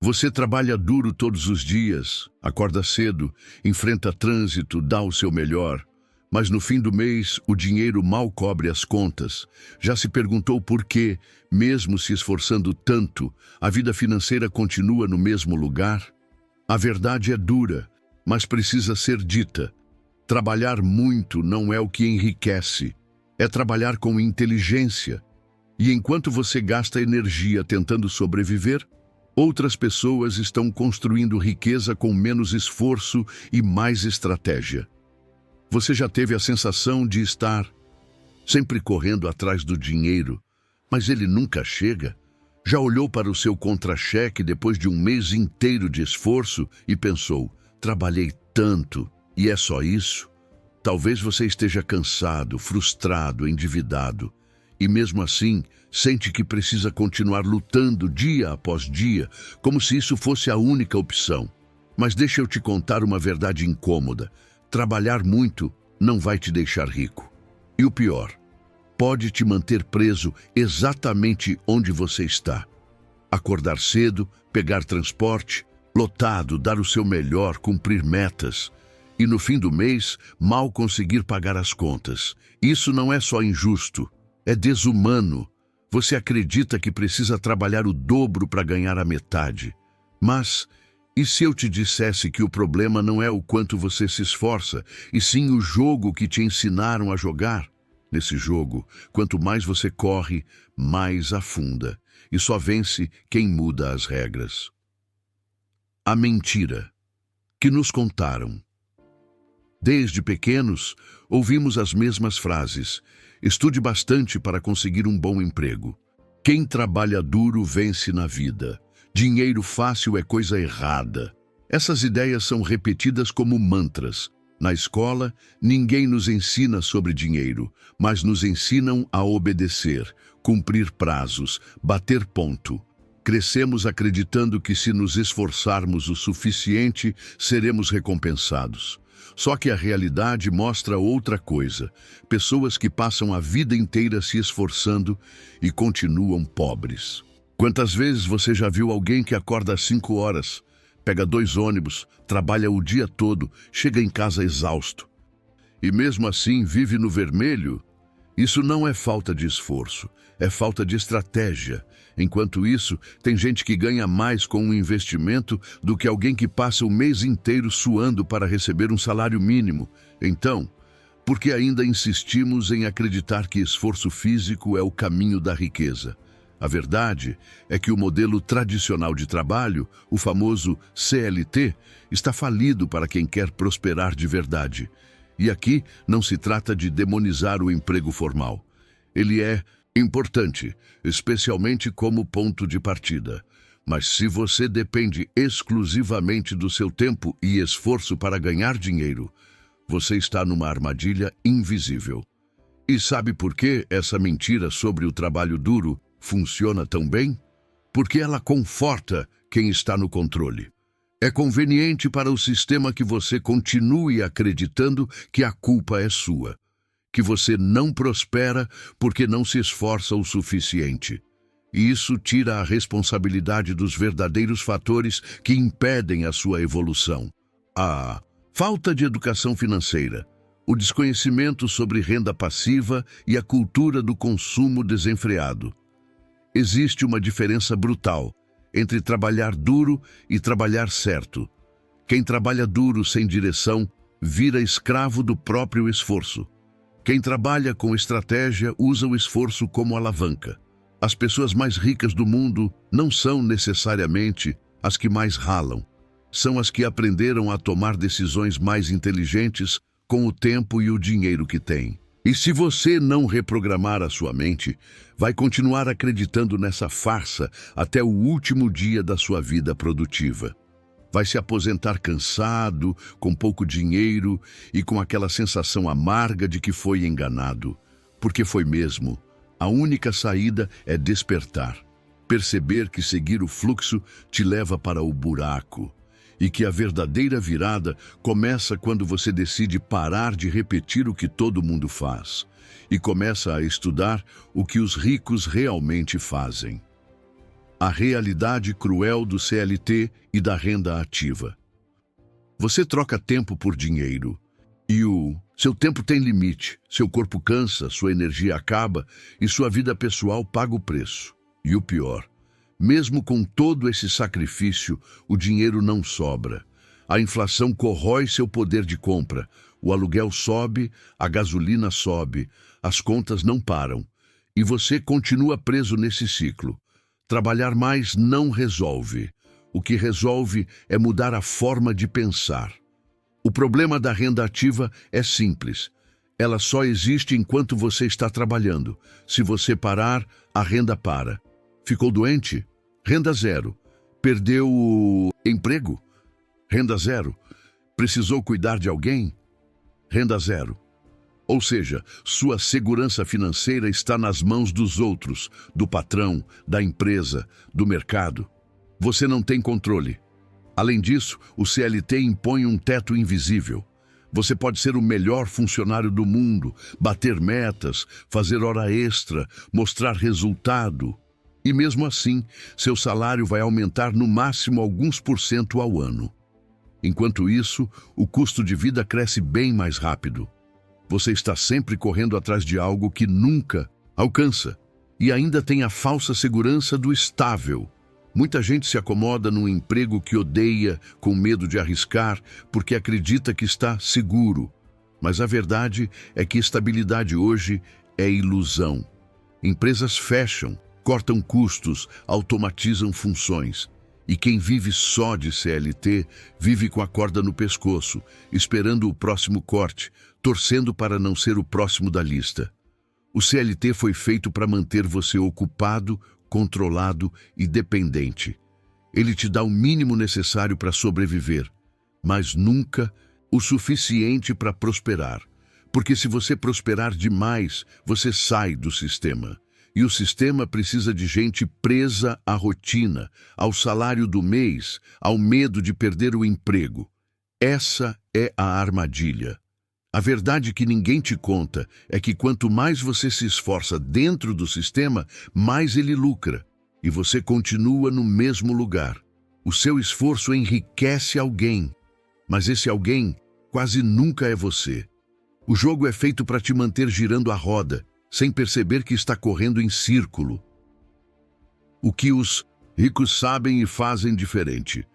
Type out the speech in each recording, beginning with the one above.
Você trabalha duro todos os dias, acorda cedo, enfrenta trânsito, dá o seu melhor. Mas no fim do mês, o dinheiro mal cobre as contas. Já se perguntou por que, mesmo se esforçando tanto, a vida financeira continua no mesmo lugar? A verdade é dura, mas precisa ser dita. Trabalhar muito não é o que enriquece. É trabalhar com inteligência. E enquanto você gasta energia tentando sobreviver, outras pessoas estão construindo riqueza com menos esforço e mais estratégia. Você já teve a sensação de estar sempre correndo atrás do dinheiro, mas ele nunca chega? Já olhou para o seu contra-cheque depois de um mês inteiro de esforço e pensou, trabalhei tanto e é só isso? Talvez você esteja cansado, frustrado, endividado e mesmo assim sente que precisa continuar lutando dia após dia, como se isso fosse a única opção. Mas deixa eu te contar uma verdade incômoda. Trabalhar muito não vai te deixar rico. E o pior, pode te manter preso exatamente onde você está. Acordar cedo, pegar transporte, lotado, dar o seu melhor, cumprir metas. E no fim do mês, mal conseguir pagar as contas. Isso não é só injusto, é desumano. Você acredita que precisa trabalhar o dobro para ganhar a metade. Mas e se eu te dissesse que o problema não é o quanto você se esforça, e sim o jogo que te ensinaram a jogar? Nesse jogo, quanto mais você corre, mais afunda, e só vence quem muda as regras. A mentira que nos contaram. Desde pequenos, ouvimos as mesmas frases. Estude bastante para conseguir um bom emprego. Quem trabalha duro vence na vida. Dinheiro fácil é coisa errada. Essas ideias são repetidas como mantras. Na escola, ninguém nos ensina sobre dinheiro, mas nos ensinam a obedecer, cumprir prazos, bater ponto. Crescemos acreditando que se nos esforçarmos o suficiente, seremos recompensados. Só que a realidade mostra outra coisa. Pessoas que passam a vida inteira se esforçando e continuam pobres. Quantas vezes você já viu alguém que acorda às 5 horas, pega 2 ônibus, trabalha o dia todo, chega em casa exausto e mesmo assim vive no vermelho? Isso não é falta de esforço, é falta de estratégia. Enquanto isso, tem gente que ganha mais com um investimento do que alguém que passa o mês inteiro suando para receber um salário mínimo. Então, por que ainda insistimos em acreditar que esforço físico é o caminho da riqueza? A verdade é que o modelo tradicional de trabalho, o famoso CLT, está falido para quem quer prosperar de verdade. E aqui não se trata de demonizar o emprego formal. Ele é importante, especialmente como ponto de partida. Mas se você depende exclusivamente do seu tempo e esforço para ganhar dinheiro, você está numa armadilha invisível. E sabe por que essa mentira sobre o trabalho duro funciona tão bem? Porque ela conforta quem está no controle. É conveniente para o sistema que você continue acreditando que a culpa é sua, que você não prospera porque não se esforça o suficiente. E isso tira a responsabilidade dos verdadeiros fatores que impedem a sua evolução. A falta de educação financeira, o desconhecimento sobre renda passiva e a cultura do consumo desenfreado. Existe uma diferença brutal entre trabalhar duro e trabalhar certo. Quem trabalha duro sem direção vira escravo do próprio esforço. Quem trabalha com estratégia usa o esforço como alavanca. As pessoas mais ricas do mundo não são necessariamente as que mais ralam. São as que aprenderam a tomar decisões mais inteligentes com o tempo e o dinheiro que têm. E se você não reprogramar a sua mente, vai continuar acreditando nessa farsa até o último dia da sua vida produtiva. Vai se aposentar cansado, com pouco dinheiro e com aquela sensação amarga de que foi enganado. Porque foi mesmo. A única saída é despertar. Perceber que seguir o fluxo te leva para o buraco. E que a verdadeira virada começa quando você decide parar de repetir o que todo mundo faz e começa a estudar o que os ricos realmente fazem. a realidade cruel do CLT e da renda ativa. Você troca tempo por dinheiro e seu tempo tem limite, seu corpo cansa, sua energia acaba e sua vida pessoal paga o preço. E o pior, mesmo com todo esse sacrifício, o dinheiro não sobra. A inflação corrói seu poder de compra, o aluguel sobe, a gasolina sobe, as contas não param. E você continua preso nesse ciclo. Trabalhar mais não resolve. O que resolve é mudar a forma de pensar. O problema da renda ativa é simples. Ela só existe enquanto você está trabalhando. Se você parar, a renda para. Ficou doente? Renda zero. Perdeu o emprego? Renda zero. Precisou cuidar de alguém? Renda zero. Ou seja, sua segurança financeira está nas mãos dos outros, do patrão, da empresa, do mercado. Você não tem controle. Além disso, o CLT impõe um teto invisível. Você pode ser o melhor funcionário do mundo, bater metas, fazer hora extra, mostrar resultado. E mesmo assim, seu salário vai aumentar no máximo alguns % ao ano. Enquanto isso, o custo de vida cresce bem mais rápido. Você está sempre correndo atrás de algo que nunca alcança. E ainda tem a falsa segurança do estável. Muita gente se acomoda num emprego que odeia, com medo de arriscar, porque acredita que está seguro. Mas a verdade é que estabilidade hoje é ilusão. Empresas fecham, cortam custos, automatizam funções. E quem vive só de CLT vive com a corda no pescoço, esperando o próximo corte, torcendo para não ser o próximo da lista. O CLT foi feito para manter você ocupado, controlado e dependente. Ele te dá o mínimo necessário para sobreviver, mas nunca o suficiente para prosperar. Porque se você prosperar demais, você sai do sistema. E o sistema precisa de gente presa à rotina, ao salário do mês, ao medo de perder o emprego. Essa é a armadilha. A verdade que ninguém te conta é que quanto mais você se esforça dentro do sistema, mais ele lucra. E você continua no mesmo lugar. O seu esforço enriquece alguém, mas esse alguém quase nunca é você. O jogo é feito para te manter girando a roda, sem perceber que está correndo em círculo. O que os ricos sabem e fazem diferente.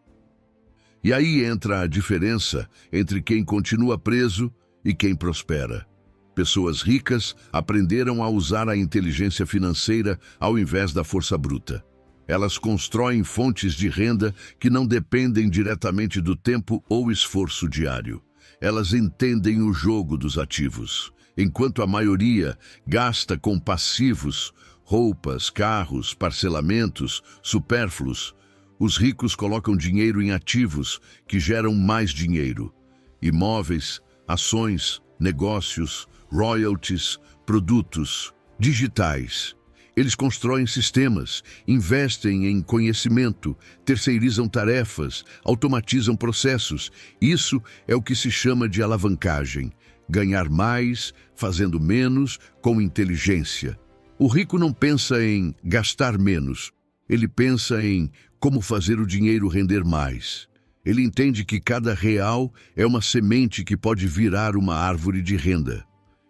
E aí entra a diferença entre quem continua preso e quem prospera. Pessoas ricas aprenderam a usar a inteligência financeira ao invés da força bruta. Elas constroem fontes de renda que não dependem diretamente do tempo ou esforço diário. Elas entendem o jogo dos ativos, enquanto a maioria gasta com passivos, roupas, carros, parcelamentos, supérfluos. Os ricos colocam dinheiro em ativos que geram mais dinheiro. Imóveis, ações, negócios, royalties, produtos digitais. Eles constroem sistemas, investem em conhecimento, terceirizam tarefas, automatizam processos. Isso é o que se chama de alavancagem. Ganhar mais, fazendo menos, com inteligência. O rico não pensa em gastar menos. Ele pensa em como fazer o dinheiro render mais. Ele entende que cada real é uma semente que pode virar uma árvore de renda.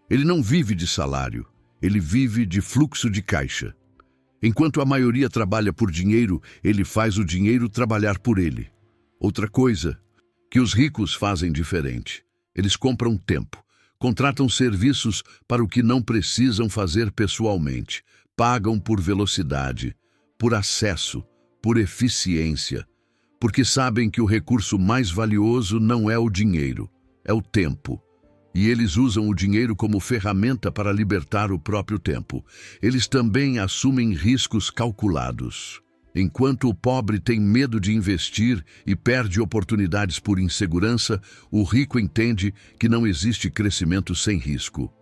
Ele não vive de salário, ele vive de fluxo de caixa. Enquanto a maioria trabalha por dinheiro, ele faz o dinheiro trabalhar por ele. Outra coisa que os ricos fazem diferente. Eles compram tempo, contratam serviços para o que não precisam fazer pessoalmente, pagam por velocidade, por acesso, por eficiência. Porque sabem que o recurso mais valioso não é o dinheiro, é o tempo. E eles usam o dinheiro como ferramenta para libertar o próprio tempo. Eles também assumem riscos calculados. Enquanto o pobre tem medo de investir e perde oportunidades por insegurança, o rico entende que não existe crescimento sem risco.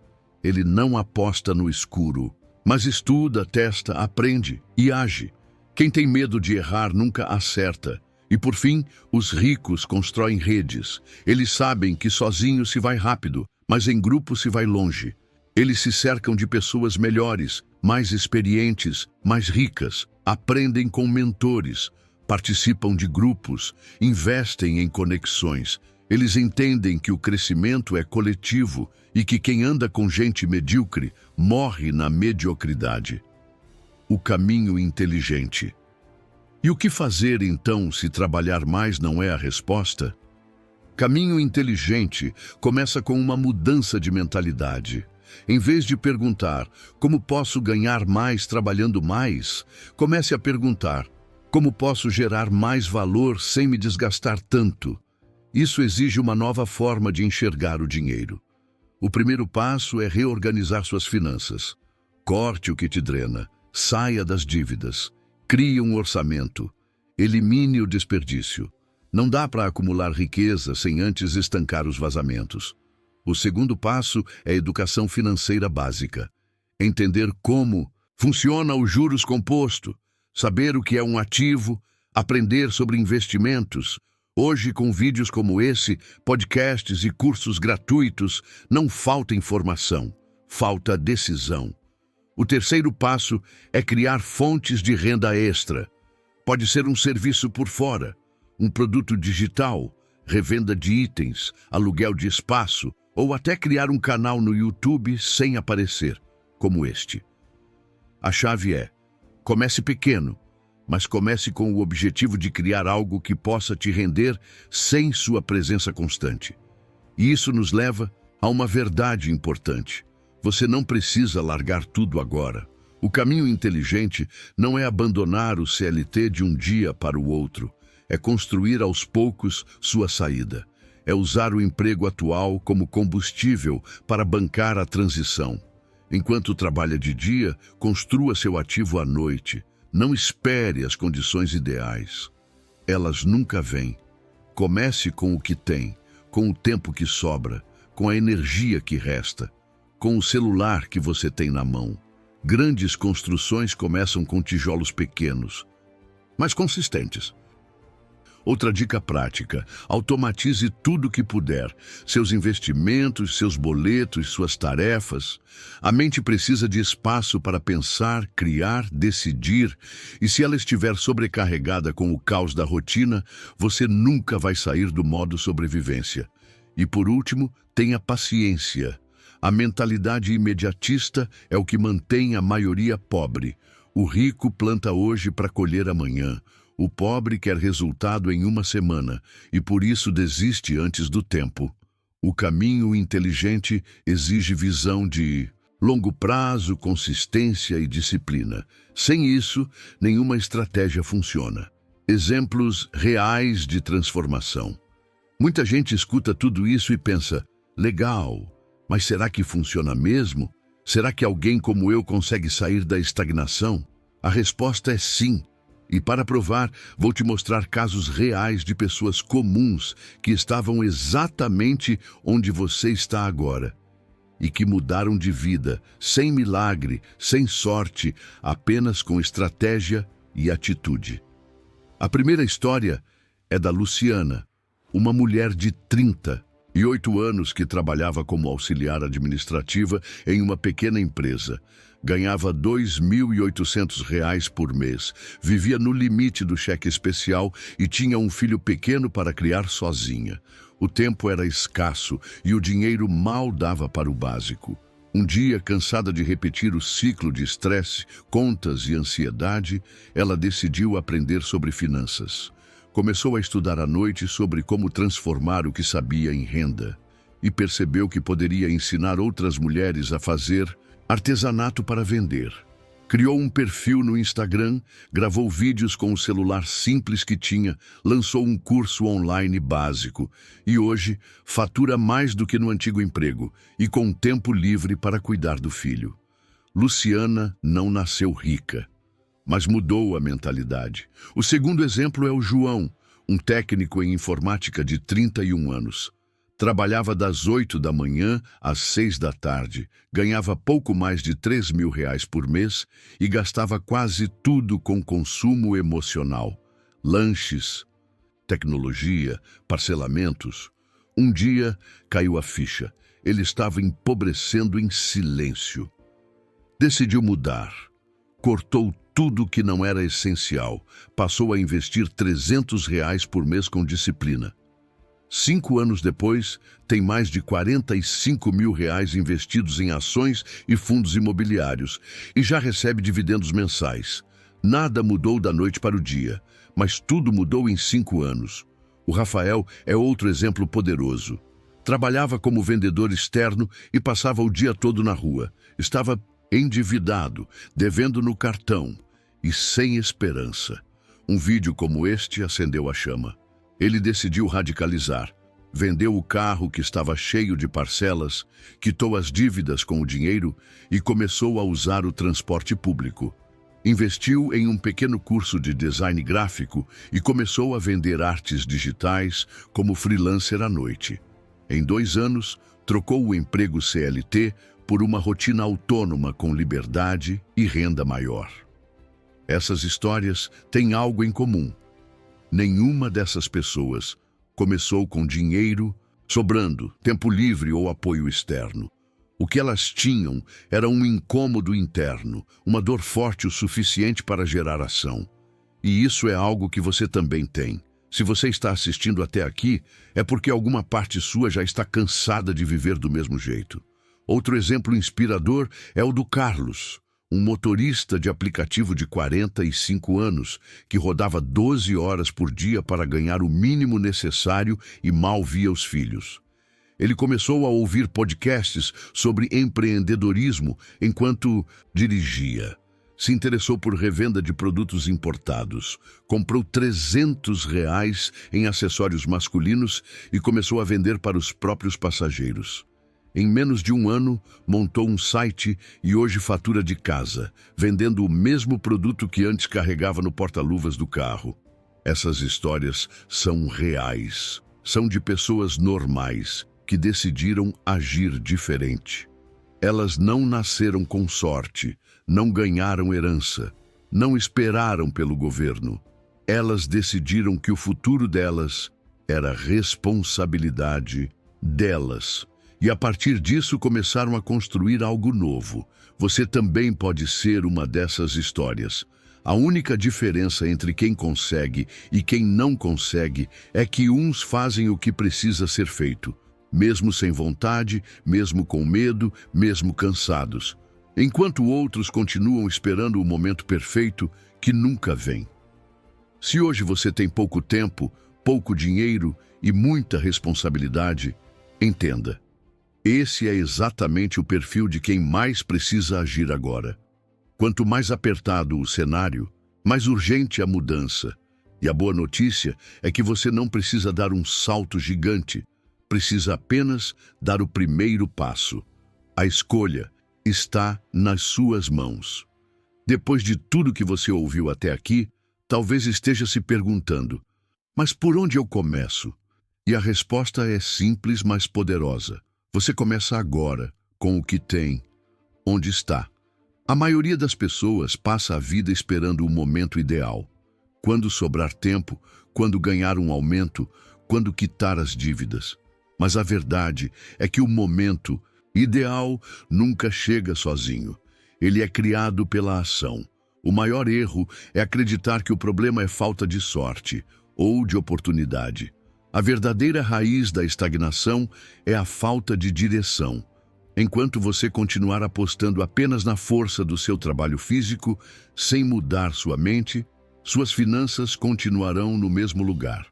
Ele não aposta no escuro, mas estuda, testa, aprende e age. Quem tem medo de errar nunca acerta. E por fim, os ricos constroem redes. Eles sabem que sozinho se vai rápido, mas em grupo se vai longe. Eles se cercam de pessoas melhores, mais experientes, mais ricas, aprendem com mentores, participam de grupos, investem em conexões. Eles entendem que o crescimento é coletivo e que quem anda com gente medíocre morre na mediocridade. O caminho inteligente. E o que fazer então se trabalhar mais não é a resposta? Caminho inteligente começa com uma mudança de mentalidade. Em vez de perguntar como posso ganhar mais trabalhando mais, comece a perguntar como posso gerar mais valor sem me desgastar tanto. Isso exige uma nova forma de enxergar o dinheiro. O primeiro passo é reorganizar suas finanças. Corte o que te drena, saia das dívidas, crie um orçamento, elimine o desperdício. Não dá para acumular riqueza sem antes estancar os vazamentos. O segundo passo é educação financeira básica. Entender como funciona o juros composto, saber o que é um ativo, aprender sobre investimentos. Hoje, com vídeos como esse, podcasts e cursos gratuitos, não falta informação, falta decisão. O terceiro passo é criar fontes de renda extra. Pode ser um serviço por fora, um produto digital, revenda de itens, aluguel de espaço, ou até criar um canal no YouTube sem aparecer, como este. A chave é: comece pequeno, mas comece com o objetivo de criar algo que possa te render sem sua presença constante. E isso nos leva a uma verdade importante. Você não precisa largar tudo agora. O caminho inteligente não é abandonar o CLT de um dia para o outro. É construir aos poucos sua saída. É usar o emprego atual como combustível para bancar a transição. Enquanto trabalha de dia, construa seu ativo à noite. Não espere as condições ideais. Elas nunca vêm. Comece com o que tem, com o tempo que sobra, com a energia que resta, com o celular que você tem na mão. Grandes construções começam com tijolos pequenos, mas consistentes. Outra dica prática: automatize tudo o que puder. Seus investimentos, seus boletos, suas tarefas. A mente precisa de espaço para pensar, criar, decidir. E se ela estiver sobrecarregada com o caos da rotina, você nunca vai sair do modo sobrevivência. E por último, tenha paciência. A mentalidade imediatista é o que mantém a maioria pobre. O rico planta hoje para colher amanhã. O pobre quer resultado em uma semana e por isso desiste antes do tempo. O caminho inteligente exige visão de longo prazo, consistência e disciplina. Sem isso, nenhuma estratégia funciona. Exemplos reais de transformação. Muita gente escuta tudo isso e pensa: legal, mas será que funciona mesmo? Será que alguém como eu consegue sair da estagnação? A resposta é sim. E para provar, vou te mostrar casos reais de pessoas comuns que estavam exatamente onde você está agora e que mudaram de vida, sem milagre, sem sorte, apenas com estratégia e atitude. A primeira história é da Luciana, uma mulher de 38 anos que trabalhava como auxiliar administrativa em uma pequena empresa. Ganhava R$ 2.800 por mês, vivia no limite do cheque especial e tinha um filho pequeno para criar sozinha. O tempo era escasso e o dinheiro mal dava para o básico. Um dia, cansada de repetir o ciclo de estresse, contas e ansiedade, ela decidiu aprender sobre finanças. Começou a estudar à noite sobre como transformar o que sabia em renda e percebeu que poderia ensinar outras mulheres a fazer artesanato para vender. Criou um perfil no Instagram, gravou vídeos com o celular simples que tinha, lançou um curso online básico e hoje fatura mais do que no antigo emprego e com tempo livre para cuidar do filho. Luciana não nasceu rica, mas mudou a mentalidade. O segundo exemplo é o João, um técnico em informática de 31 anos. Trabalhava das 8 da manhã às 6 da tarde, ganhava pouco mais de R$ 3.000 por mês e gastava quase tudo com consumo emocional. Lanches, tecnologia, parcelamentos. Um dia caiu a ficha. ele estava empobrecendo em silêncio. Decidiu mudar. Cortou tudo que não era essencial. Passou a investir R$ 300 por mês com disciplina. 5 anos depois, tem mais de R$ 45 mil investidos em ações e fundos imobiliários e já recebe dividendos mensais. Nada mudou da noite para o dia, mas tudo mudou em 5 anos. O Rafael é outro exemplo poderoso. Trabalhava como vendedor externo e passava o dia todo na rua. Estava endividado, devendo no cartão e sem esperança. Um vídeo como este acendeu a chama. Ele decidiu radicalizar. Vendeu o carro que estava cheio de parcelas, quitou as dívidas com o dinheiro e começou a usar o transporte público. Investiu em um pequeno curso de design gráfico e começou a vender artes digitais como freelancer à noite. Em 2 anos, trocou o emprego CLT por uma rotina autônoma com liberdade e renda maior. Essas histórias têm algo em comum. Nenhuma dessas pessoas começou com dinheiro sobrando, tempo livre ou apoio externo. O que elas tinham era um incômodo interno, uma dor forte o suficiente para gerar ação. E isso é algo que você também tem. Se você está assistindo até aqui, é porque alguma parte sua já está cansada de viver do mesmo jeito. Outro exemplo inspirador é o do Carlos, um motorista de aplicativo de 45 anos que rodava 12 horas por dia para ganhar o mínimo necessário e mal via os filhos. Ele começou a ouvir podcasts sobre empreendedorismo enquanto dirigia. Se interessou por revenda de produtos importados, comprou R$ 300 em acessórios masculinos e começou a vender para os próprios passageiros. Em menos de 1 ano, montou um site e hoje fatura de casa, vendendo o mesmo produto que antes carregava no porta-luvas do carro. Essas histórias são reais. São de pessoas normais que decidiram agir diferente. Elas não nasceram com sorte, não ganharam herança, não esperaram pelo governo. Elas decidiram que o futuro delas era responsabilidade delas. E a partir disso começaram a construir algo novo. Você também pode ser uma dessas histórias. A única diferença entre quem consegue e quem não consegue é que uns fazem o que precisa ser feito, mesmo sem vontade, mesmo com medo, mesmo cansados, enquanto outros continuam esperando o momento perfeito que nunca vem. Se hoje você tem pouco tempo, pouco dinheiro e muita responsabilidade, entenda. Esse é exatamente o perfil de quem mais precisa agir agora. Quanto mais apertado o cenário, mais urgente a mudança. E a boa notícia é que você não precisa dar um salto gigante, precisa apenas dar o primeiro passo. A escolha está nas suas mãos. Depois de tudo que você ouviu até aqui, talvez esteja se perguntando, mas por onde eu começo? E a resposta é simples, mas poderosa. Você começa agora, com o que tem, onde está. A maioria das pessoas passa a vida esperando o momento ideal. Quando sobrar tempo, quando ganhar um aumento, quando quitar as dívidas. Mas a verdade é que o momento ideal nunca chega sozinho. Ele é criado pela ação. O maior erro é acreditar que o problema é falta de sorte ou de oportunidade. A verdadeira raiz da estagnação é a falta de direção. Enquanto você continuar apostando apenas na força do seu trabalho físico, sem mudar sua mente, suas finanças continuarão no mesmo lugar.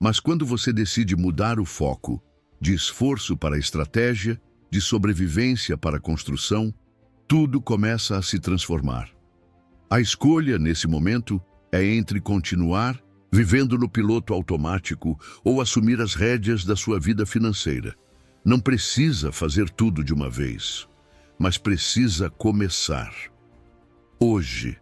Mas quando você decide mudar o foco, de esforço para estratégia, de sobrevivência para construção, tudo começa a se transformar. A escolha, nesse momento, é entre continuar vivendo no piloto automático ou assumir as rédeas da sua vida financeira. Não precisa fazer tudo de uma vez, mas precisa começar. Hoje.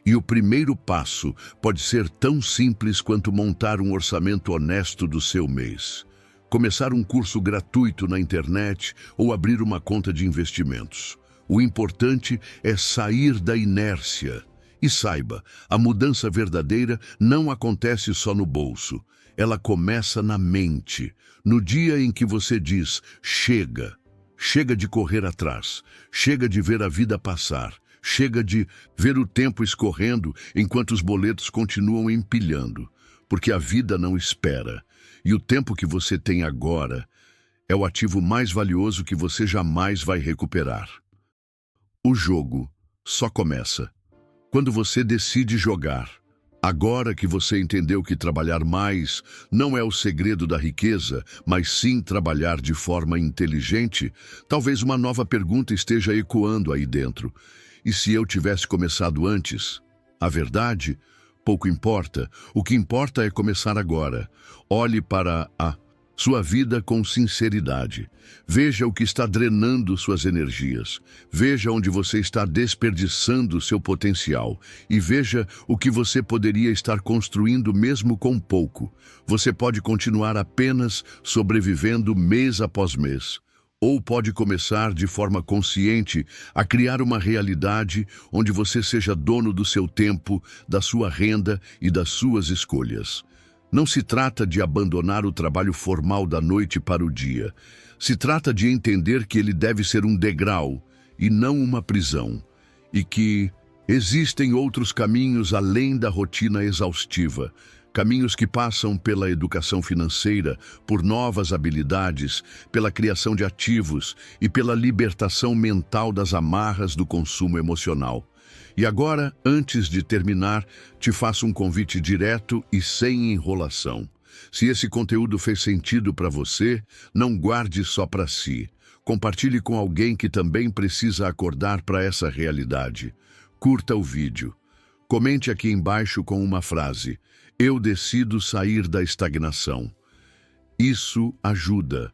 E o primeiro passo pode ser tão simples quanto montar um orçamento honesto do seu mês, começar um curso gratuito na internet ou abrir uma conta de investimentos. O importante é sair da inércia E saiba, a mudança verdadeira não acontece só no bolso. Ela começa na mente. No dia em que você diz, chega. Chega de correr atrás. Chega de ver a vida passar. Chega de ver o tempo escorrendo enquanto os boletos continuam empilhando. Porque a vida não espera. E o tempo que você tem agora é o ativo mais valioso que você jamais vai recuperar. O jogo só começa quando você decide jogar. Agora que você entendeu que trabalhar mais não é o segredo da riqueza, mas sim trabalhar de forma inteligente, talvez uma nova pergunta esteja ecoando aí dentro. E se eu tivesse começado antes? A verdade, pouco importa. O que importa é começar agora. Olhe para a sua vida com sinceridade. Veja o que está drenando suas energias. Veja onde você está desperdiçando seu potencial. E veja o que você poderia estar construindo mesmo com pouco. Você pode continuar apenas sobrevivendo mês após mês. Ou pode começar de forma consciente a criar uma realidade onde você seja dono do seu tempo, da sua renda e das suas escolhas. Não se trata de abandonar o trabalho formal da noite para o dia. Se trata de entender que ele deve ser um degrau e não uma prisão. E que existem outros caminhos além da rotina exaustiva. Caminhos que passam pela educação financeira, por novas habilidades, pela criação de ativos e pela libertação mental das amarras do consumo emocional. E agora, antes de terminar, te faço um convite direto e sem enrolação. Se esse conteúdo fez sentido para você, não guarde só para si. Compartilhe com alguém que também precisa acordar para essa realidade. Curta o vídeo. Comente aqui embaixo com uma frase: eu decido sair da estagnação. Isso ajuda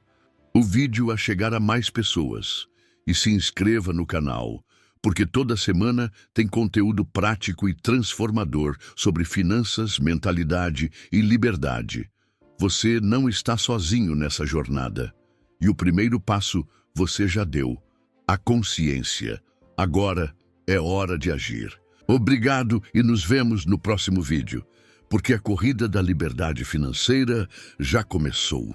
o vídeo a chegar a mais pessoas. E se inscreva no canal, porque toda semana tem conteúdo prático e transformador sobre finanças, mentalidade e liberdade. Você não está sozinho nessa jornada. E o primeiro passo você já deu: a consciência. Agora é hora de agir. Obrigado e nos vemos no próximo vídeo, porque a corrida da liberdade financeira já começou.